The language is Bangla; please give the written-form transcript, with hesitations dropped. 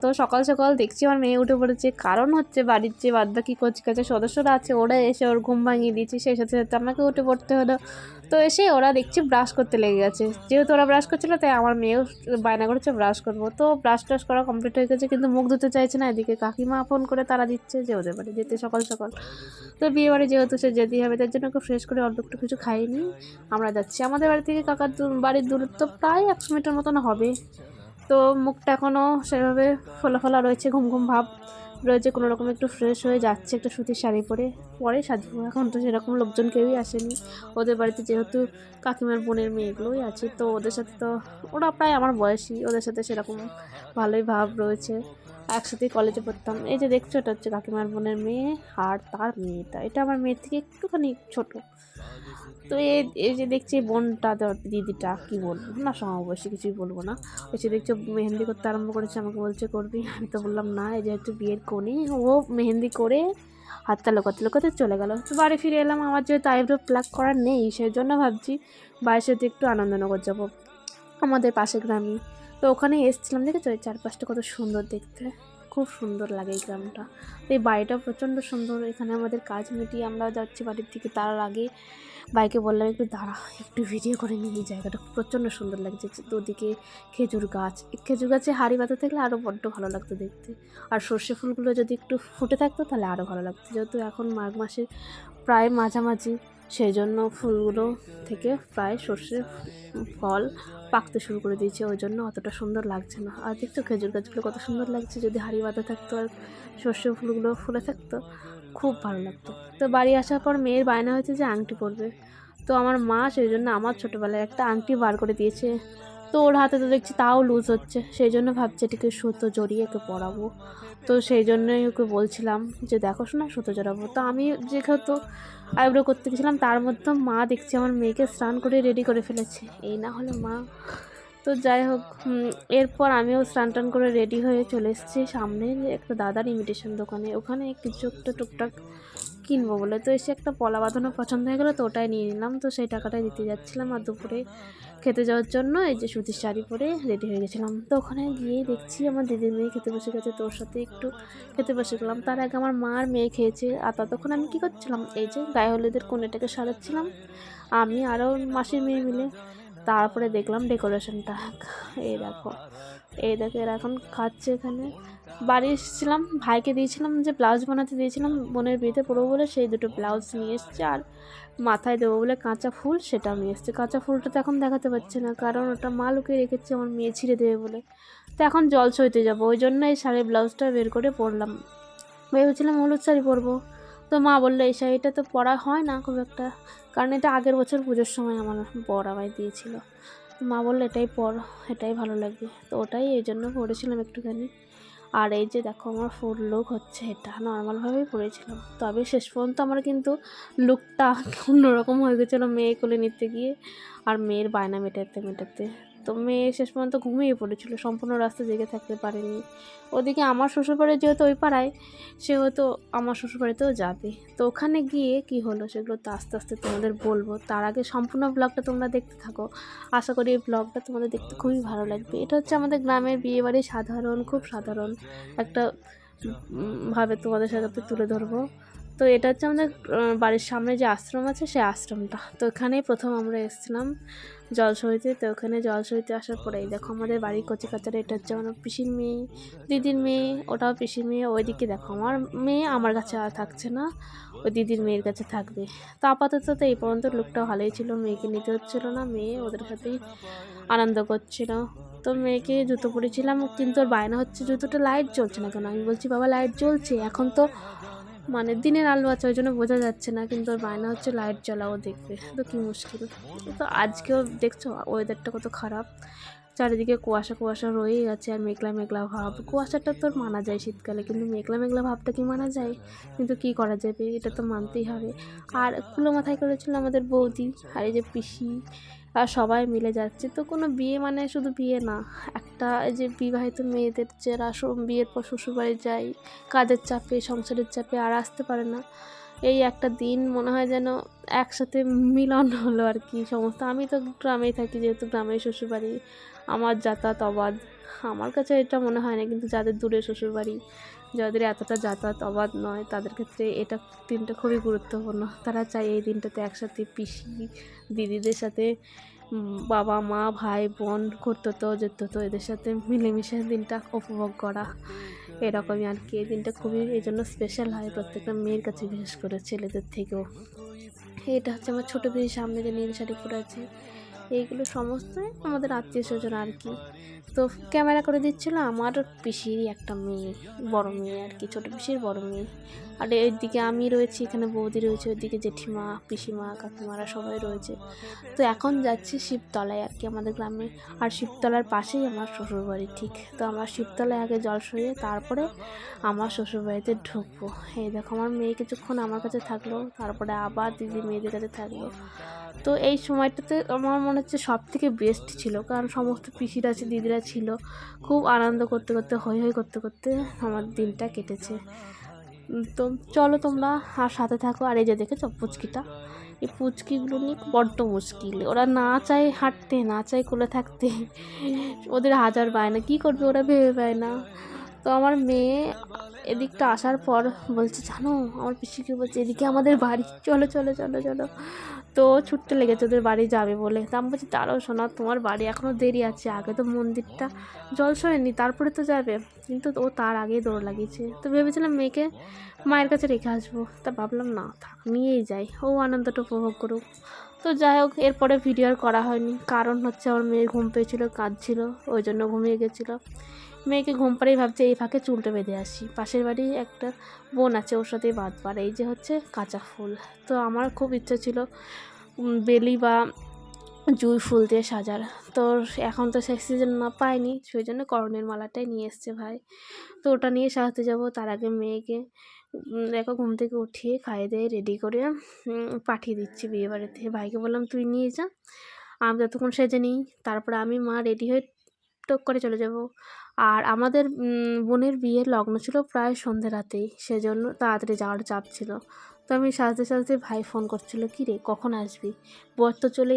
তো সকাল সকাল দেখছি আমার মেয়ে উঠে পড়েছে, কারণ হচ্ছে বাড়ির যে বাদবাকি কচিকাঁচা সদস্যরা আছে ওরা এসে ওর ঘুম ভাঙিয়ে দিয়েছে, সেই সাথে সাথে আমাকে উঠে পড়তে হলো। তো এসে ওরা দেখছি ব্রাশ করতে লেগে গেছে, যেহেতু ওরা ব্রাশ করছিলো তাই আমার মেয়েও বায়না করেছে ব্রাশ করবো। তো ব্রাশ টাশ করা কমপ্লিট হয়ে গেছে, কিন্তু মুখ ধুতে চাইছে না। এদিকে কাকিমা ফোন করে তারা দিচ্ছে যে ওদের বাড়ি যেতে সকাল সকাল। তো বিয়ে বাড়ি যেহেতু সে যেতেই হবে, তার জন্য ওকে ফ্রেশ করে অল্প একটু কিছু খাইনি আমরা যাচ্ছি। আমাদের বাড়ি থেকে কাকার বাড়ির দূরত্ব প্রায় 100 মিটার মতন হবে। তো মুখটা এখনও সেভাবে ফোলা ফোলা রয়েছে, ঘুম ঘুম ভাব রয়েছে, কোনো রকম একটু ফ্রেশ হয়ে যাচ্ছে একটা সুতির শাড়ি পরে সাজবো। এখন তো সেরকম লোকজন কেউই আসেনি ওদের বাড়িতে, যেহেতু কাকিমার বোনের মেয়েগুলোই আছে। তো ওদের সাথে তো ওরা প্রায় আমার বয়সী, ওদের সাথে সেরকম ভালোই ভাব রয়েছে, একসাথেই কলেজে পড়তাম। এই যে দেখছো এটা হচ্ছে কাকিমার বোনের মেয়ে, আর তার মেয়েটা এটা আমার মেয়ের থেকে একটুখানি ছোট। তো এই যে দেখছি বোনটা, দিদিটা কি বলবো না, সমবয়সী কিছুই বলবো না। ওই যে দেখছো মেহেন্দি করতে আরম্ভ করেছে, আমাকে বলছে করবি, আমি তো বললাম না। এই যেহেতু বিয়ের কোণে ও মেহেন্দি করে হাতটা লোকাতে লোকাতে চলে গেল। তো বাড়ি ফিরে এলাম, আমার যেহেতু আইব্রো প্লাক করার নেই, সেই জন্য ভাবছি বাড়ির সাথে একটু আনন্দনগর যাবো, আমাদের পাশের গ্রামে। তো ওখানে এসেছিলাম, দেখেছো এই চারপাশটা কত সুন্দর দেখতে, খুব সুন্দর লাগে এই গ্রামটা। এই বাড়িটা প্রচণ্ড সুন্দর। এখানে আমাদের কাজ মিটিয়ে আমরা যাচ্ছি বাড়ির থেকে, তার আগে বাইকে বললাম একটু দাঁড়া, একটু ভিডিও করে নিই। এই জায়গাটা প্রচণ্ড সুন্দর লাগছে, তো ওদিকে খেজুর গাছে হাঁড়ি বাঁধা থাকলে আরও বড্ড ভালো লাগতো দেখতে। আর সর্ষে ফুলগুলো যদি একটু ফুটে থাকতো তাহলে আরও ভালো লাগতো, যেহেতু এখন মাঘ মাসের প্রায় মাঝামাঝি, সেই জন্য ফুলগুলো থেকে প্রায় সর্ষে ফল পাকতে শুরু করে দিয়েছে, ওই জন্য অতটা সুন্দর লাগছে না। আর দেখছো খেজুর গাছগুলো কত সুন্দর লাগছে, যদি হাঁড়ি বাঁধা থাকতো আর সর্ষে ফুলগুলো ফুলে থাকতো খুব ভালো লাগতো। তো বাড়ি আসার পর মেয়ের বায়না হয়েছে যে আংটি পরবে। তো আমার মা সেই জন্য আমার ছোটোবেলায় একটা আংটি বার করে দিয়েছে। তো ওর হাতে তো দেখছি তাও লুজ হচ্ছে, সেই জন্য ভাবছি এটিকে সুতো জড়িয়ে ওকে পরাবো। তো সেই জন্যই ওকে বলছিলাম যে দেখো শোনা সুতো জড়াবো। তো আমি যেহেতু আইব্রো করতে গেছিলাম, তার মধ্যে মা দেখছি আমার মেয়েকে স্নান করে রেডি করে ফেলেছে, এই না হলে মা। তো যাই হোক, এরপর আমিও স্নান টান করে রেডি হয়ে চলে এসেছি সামনে একটা দাদার ইমিটেশন দোকানে, ওখানে কিছু একটা টুকটাক কিনবো বলে। তো এসে একটা পলা বাঁধানো পছন্দ হয়ে গেলো, তো ওটাই নিয়ে নিলাম। তো সেই টাকাটাই দিতে যাচ্ছিলাম, আর দুপুরে খেতে যাওয়ার জন্য এই যে সুতির শাড়ি পরে রেডি হয়ে গেছিলাম। তো ওখানে গিয়ে দেখছি আমার দিদির মেয়ে খেতে বসে গেছে, তোর সাথে একটু খেতে বসে গেলাম। তার আগে আমার মার মেয়ে খেয়েছে, আর ততক্ষণ আমি কী করছিলাম, এই যে গায়ে হলুদের কোণেটাকে সারাচ্ছিলাম আমি আরও মাসির মেয়ে মিলে। তারপরে দেখলাম ডেকোরেশনটা, এই দেখো এরা এখন খাচ্ছে এখানে। বাড়ি এসেছিলাম, ভাইকে দিয়েছিলাম যে ব্লাউজ বানাতে দিয়েছিলাম বোনের বিয়েতে পরবো বলে, সেই দুটো ব্লাউজ নিয়ে এসছে। আর মাথায় দেবো বলে কাঁচা ফুল, সেটাও নিয়ে এসছে। কাঁচা ফুলটা তো এখন দেখাতে পারছে না, কারণ ওটা মা লুকিয়ে রেখেছে আমার মেয়ে ছিঁড়ে দেবে বলে। তো এখন জল সইতে যাবো, ওই জন্য এই শাড়ির ব্লাউজটা বের করে পরলাম। ভেবেছিলাম হলুদ শাড়ি পরবো, তো মা বললো এই শাড়িটা তো পরা হয় না খুব একটা, কারণ এটা আগের বছর পুজোর সময় আমার বর আমায় দিয়েছিল। মা বললো এটাই পর, এটাই ভালো লাগবে। তো ওটাই এই জন্য পরেছিলাম একটুখানি। আর এই যে দেখো আমার ফুল লুক হচ্ছে, এটা নর্মালভাবেই পরেছিলাম, তবে শেষ পর্যন্ত আমার কিন্তু লুকটা অন্যরকম হয়ে গেছিলো মেয়ে কোলে নিতে গিয়ে আর মেয়ের বায়না মেটাতে মেটাতে। তো মেয়ে শেষ পর্যন্ত ঘুমিয়ে পড়েছিল, সম্পূর্ণ রাস্তা জেগে থাকতে পারেনি। ওদিকে আমার শ্বশুরবাড়ি যেহেতু ওই পাড়ায়, সে হয়তো আমার শ্বশুরবাড়িতেও যাবে। তো ওখানে গিয়ে কি হলো সেগুলো তো আস্তে আস্তে তোমাদের বলবো, তার আগে সম্পূর্ণ ব্লগটা তোমরা দেখতে থাকো। আশা করি এই ব্লগটা তোমাদের দেখতে খুবই ভালো লাগবে। এটা হচ্ছে আমাদের গ্রামের বিয়েবাড়ি, সাধারণ, খুব সাধারণ একটা ভাবে তোমাদের সাথে তুলে ধরবো। তো এটা হচ্ছে আমাদের বাড়ির সামনে যে আশ্রম আছে, সেই আশ্রমটা। তো এখানেই প্রথম আমরা এসেছিলাম জল সইতে। তো ওখানে জল সইতে আসার পরেই দেখো আমাদের বাড়ির কচি কাচারা, এটা হচ্ছে আমার পিসির মেয়ে, দিদির মেয়ে, ওটাও পিসির মেয়ে। ওইদিকে দেখো আমার মেয়ে আমার কাছে আর থাকছে না, ওই দিদির মেয়ের কাছে থাকবে। তো আপাতত তো এই পর্যন্ত লুকটা ভালোই ছিল, মেয়েকে নিতে হচ্ছিলো না, মেয়ে ওদের সাথেই আনন্দ করছিল। তো মেয়েকে জুতো পরেছিলাম, কিন্তু ওর বায়না হচ্ছে জুতোটা লাইট জ্বলছে না কেন। আমি বলছি বাবা লাইট জ্বলছে, এখন তো মানে দিনের আলো আছে ওই জন্য বোঝা যাচ্ছে না, কিন্তু ওর বায়না হচ্ছে লাইট জ্বলাও দেখবে। তো কী মুশকিল। তো আজকেও দেখছো ওয়েদারটা কত খারাপ, চারিদিকে কুয়াশা কুয়াশা রয়েই গেছে, আর মেঘলা মেঘলা ভাব। কুয়াশাটা তোর মানা যায় শীতকালে, কিন্তু মেঘলা মেঘলা ভাবটা কি মানা যায়? কিন্তু কী করা যাবে, এটা তো মানতেই হবে। আর কুলো মাথায় করেছিল আমাদের বৌদি, আর এই যে পিসি, আর সবাই মিলে যাচ্ছে। তো কোনো বিয়ে মানে শুধু বিয়ে না, একটা এই যে বিবাহিত মেয়েদের যারা বিয়ের পর শ্বশুরবাড়ি যায় কাজের চাপে, সংসারের চাপে আর আসতে পারে না, এই একটা দিন মনে হয় যেন একসাথে মিলন হলো আর কি সমস্ত। আমি তো গ্রামেই থাকি, যেহেতু গ্রামেই শ্বশুরবাড়ি, আমার যাতায়াত অবাধ, আমার কাছে এটা মনে হয় না, কিন্তু যাদের দূরে শ্বশুরবাড়ি, যাদের এতটা যাতায়াত অবাধ নয়, তাদের ক্ষেত্রে এটা দিনটা খুবই গুরুত্বপূর্ণ। তারা চায় এই দিনটাতে একসাথে পিসি দিদিদের সাথে বাবা মা ভাই বোন খুড়তুতো জেঠতুতো এদের সাথে মিলেমিশে দিনটা উপভোগ করা, এরকমই আর কি। এই দিনটা খুবই এই জন্য স্পেশাল হয় প্রত্যেকটা মেয়ের কাছে, বিশেষ করে ছেলেদের থেকেও। এটা হচ্ছে আমার ছোটো পিসির সামনে যে নীল শাড়ি পরে আছে, এইগুলো সমস্তই আমাদের আত্মীয় স্বজন আর কি। তো ক্যামেরা করে দিচ্ছিল আমার পিসিরই একটা মেয়ে, বড় মেয়ে আর কি, ছোটো পিসির বড় মেয়ে। আর এইদিকে আমি রয়েছি, এখানে বৌদি রয়েছে, ওইদিকে জেঠিমা পিসিমা কাকিমারা সবাই রয়েছে। তো এখন যাচ্ছি শিবতলায় আর কি, আমাদের গ্রামে। আর শিবতলার পাশেই আমার শ্বশুরবাড়ি ঠিক। তো আমার শিবতলায় আগে জল সরিয়ে তারপরে আমার শ্বশুরবাড়িতে ঢুকবো। এই দেখো আমার মেয়ে কিছুক্ষণ আমার কাছে থাকলো, তারপরে আবার দিদি মেয়েদের কাছে থাকলো। তো এই সময়টাতে আমার মনে হচ্ছে সব থেকে বেস্ট ছিল, কারণ সমস্ত পিসিরা আছে, দিদিরা ছিল, খুব আনন্দ করতে করতে হই হই করতে করতে আমার দিনটা কেটেছে। তো চলো তোমরা আর সাথে থাকো। আর এই যে দেখেছো পুচকিটা, এই পুচকিগুলো নিয়ে বড্ড মুশকিল, ওরা না চায় হাঁটতে, না চায় কোলে থাকতে, ওদের হাজার বায়না, কী করবে ওরা ভেবে পায় না। তো আমার মেয়ে এদিকটা আসার পর বলছে, জানো আমার পিসিকে বলছে এদিকে আমাদের বাড়ি, চলো চলো চলো চলো। তো ছুটতে লেগেছে ওদের বাড়ি যাবে বলে। তা আমি বলছি, দাঁড়াও শোনা, তোমার বাড়ি এখনও দেরি আছে, আগে তো মন্দিরটা জল সরেনি, তারপরে তো যাবে। কিন্তু ও তার আগেই দৌড় লাগিয়েছে। তো ভেবেছিলাম মেয়েকে মায়ের কাছে রেখে আসবো, তা ভাবলাম না থাক, নিয়েই যাই, ও আনন্দটা উপভোগ করুক। তো যাই হোক, এরপরে ভিডিও আর করা হয়নি, কারণ হচ্ছে আমার মেয়ের ঘুম পেয়েছিলো, কাঁদছিল, ওই জন্য ঘুমিয়ে গেছিলো। মেয়েকে ঘুম পাড়েই ভাবছে এই ফাঁকে চুলটা বেঁধে আসি, পাশের বাড়ি একটা বোন আছে, ওর সাথেই বাঁধবার। এই যে হচ্ছে কাঁচা ফুল। তো আমার খুব ইচ্ছা ছিল বেলি বা জুঁই ফুল দিয়ে সাজার। তো এখন তো সেই সিজন না পাইনি, সেই জন্য করণের মালাটাই নিয়ে এসছে ভাই। তো ওটা নিয়ে সাজাতে যাব। তার আগে মেয়েকে দেখো ঘুম থেকে উঠিয়ে খাইয়ে দিয়ে রেডি করে পাঠিয়ে দিচ্ছি বিয়ে বাড়িতে। ভাইকে বললাম তুই নিয়ে যা, আমি যতক্ষণ সেজে নিই, তারপরে আমি মা রেডি হয়ে টক করে চলে যাব। আর আমাদের বোনের বিয়ের লগ্ন ছিল প্রায় সন্ধে রাতেই, সেজন্য তাড়াতাড়ি যাওয়ার চাপ ছিল। তো আমি সাজতে সাজতে ভাই ফোন করছিল, কী রে কখন আসবি, বর তো চলে